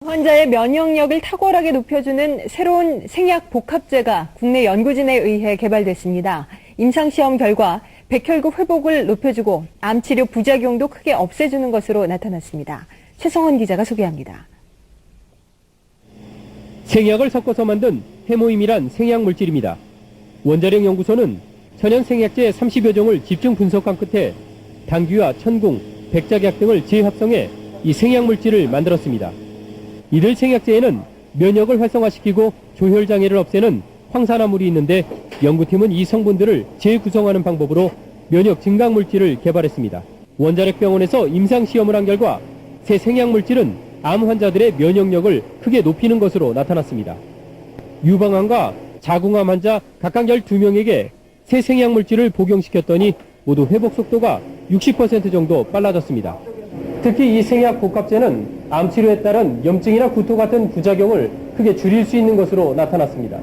환자의 면역력을 탁월하게 높여주는 새로운 생약 복합제가 국내 연구진에 의해 개발됐습니다. 임상시험 결과 백혈구 회복을 높여주고 암치료 부작용도 크게 없애주는 것으로 나타났습니다. 최성원 기자가 소개합니다. 생약을 섞어서 만든 해모임이란 생약 물질입니다. 원자력 연구소는 천연 생약제 30여 종을 집중 분석한 끝에 당귀와 천궁, 백작약 등을 재합성해 이 생약 물질을 만들었습니다. 이들 생약제에는 면역을 활성화시키고 조혈 장애를 없애는 황산화물이 있는데 연구팀은 이 성분들을 재구성하는 방법으로 면역 증강 물질을 개발했습니다. 원자력병원에서 임상 시험을 한 결과 새 생약 물질은 암 환자들의 면역력을 크게 높이는 것으로 나타났습니다. 유방암과 자궁암 환자 각각 12명에게 새 생약 물질을 복용시켰더니 모두 회복 속도가 60% 정도 빨라졌습니다. 특히 이 생약 복합제는 암 치료에 따른 염증이나 구토 같은 부작용을 크게 줄일 수 있는 것으로 나타났습니다.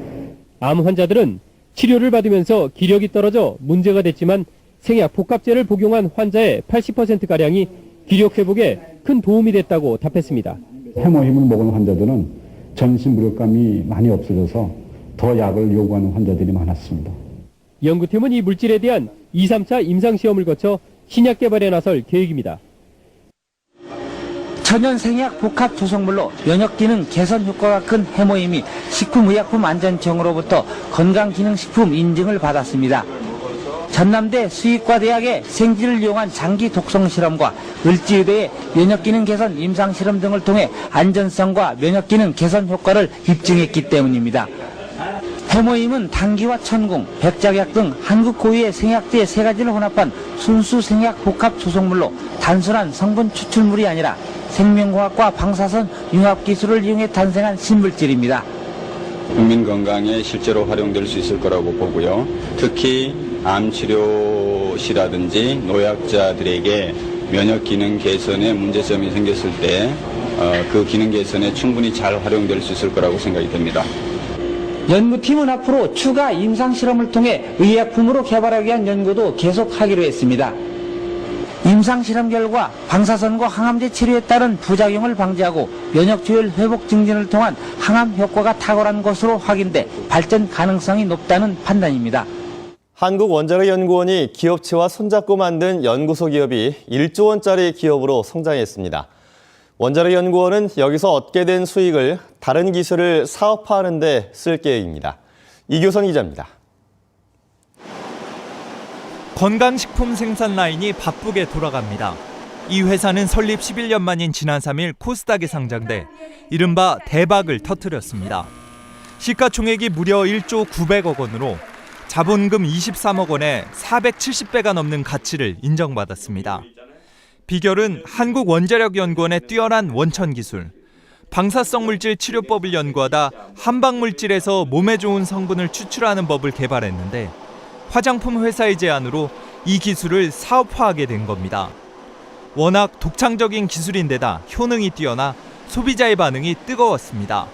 암 환자들은 치료를 받으면서 기력이 떨어져 문제가 됐지만 생약 복합제를 복용한 환자의 80%가량이 기력 회복에 큰 도움이 됐다고 답했습니다. 해모힘을 먹은 환자들은 전신 무력감이 많이 없어져서 더 약을 요구하는 환자들이 많았습니다. 연구팀은 이 물질에 대한 2, 3차 임상시험을 거쳐 신약 개발에 나설 계획입니다. 천연 생약 복합 조성물로 면역기능 개선 효과가 큰 해모임이 식품의약품안전청으로부터 건강기능식품 인증을 받았습니다. 전남대 수의과대학의 생지를 이용한 장기 독성 실험과 을지의대의 면역기능 개선 임상실험 등을 통해 안전성과 면역기능 개선 효과를 입증했기 때문입니다. 해모임은 당귀와 천궁, 백작약 등 한국 고유의 생약제 3가지를 혼합한 순수 생약 복합 조성물로 단순한 성분 추출물이 아니라 생명과학과 방사선 융합 기술을 이용해 탄생한 신물질입니다. 국민 건강에 실제로 활용될 수 있을 거라고 보고요. 특히 암 치료시라든지 노약자들에게 면역 기능 개선에 문제점이 생겼을 때 그 기능 개선에 충분히 잘 활용될 수 있을 거라고 생각이 됩니다. 연구팀은 앞으로 추가 임상실험을 통해 의약품으로 개발하기 위한 연구도 계속하기로 했습니다. 임상실험 결과 방사선과 항암제 치료에 따른 부작용을 방지하고 면역조율 회복 증진을 통한 항암 효과가 탁월한 것으로 확인돼 발전 가능성이 높다는 판단입니다. 한국원자력연구원이 기업체와 손잡고 만든 연구소 기업이 1조 원짜리 기업으로 성장했습니다. 원자력연구원은 여기서 얻게 된 수익을 다른 기술을 사업화하는 데 쓸 계획입니다. 이교선 기자입니다. 건강식품 생산 라인이 바쁘게 돌아갑니다. 이 회사는 설립 11년 만인 지난 3일 코스닥에 상장돼 이른바 대박을 터뜨렸습니다. 시가총액이 무려 1조 900억 원으로 자본금 23억 원에 470배가 넘는 가치를 인정받았습니다. 비결은 한국원자력연구원의 뛰어난 원천 기술, 방사성 물질 치료법을 연구하다 한방물질에서 몸에 좋은 성분을 추출하는 법을 개발했는데 화장품 회사의 제안으로 이 기술을 사업화하게 된 겁니다. 워낙 독창적인 기술인데다 효능이 뛰어나 소비자의 반응이 뜨거웠습니다.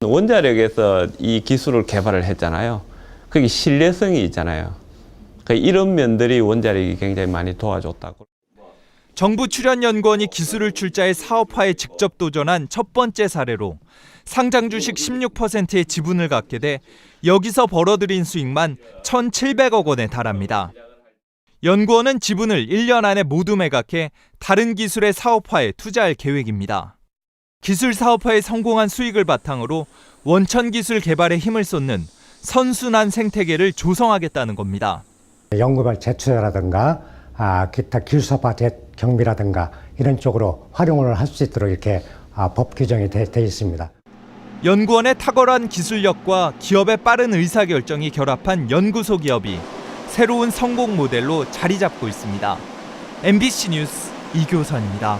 원자력에서 이 기술을 개발을 했잖아요. 그게 신뢰성이 있잖아요. 이런 면들이 원자력이 굉장히 많이 도와줬다고. 정부 출연연구원이 기술을 출자해 사업화에 직접 도전한 첫 번째 사례로 상장 주식 16%의 지분을 갖게 돼 여기서 벌어들인 수익만 1,700억 원에 달합니다. 연구원은 지분을 1년 안에 모두 매각해 다른 기술의 사업화에 투자할 계획입니다. 기술 사업화에 성공한 수익을 바탕으로 원천 기술 개발에 힘을 쏟는 선순환 생태계를 조성하겠다는 겁니다. 연구발 재투자라든가 기타 기술사업화 경비라든가 이런 쪽으로 활용을 할 수 있도록 이렇게 법 규정이 돼 있습니다. 연구원의 탁월한 기술력과 기업의 빠른 의사결정이 결합한 연구소 기업이 새로운 성공 모델로 자리 잡고 있습니다. MBC 뉴스 이교선입니다.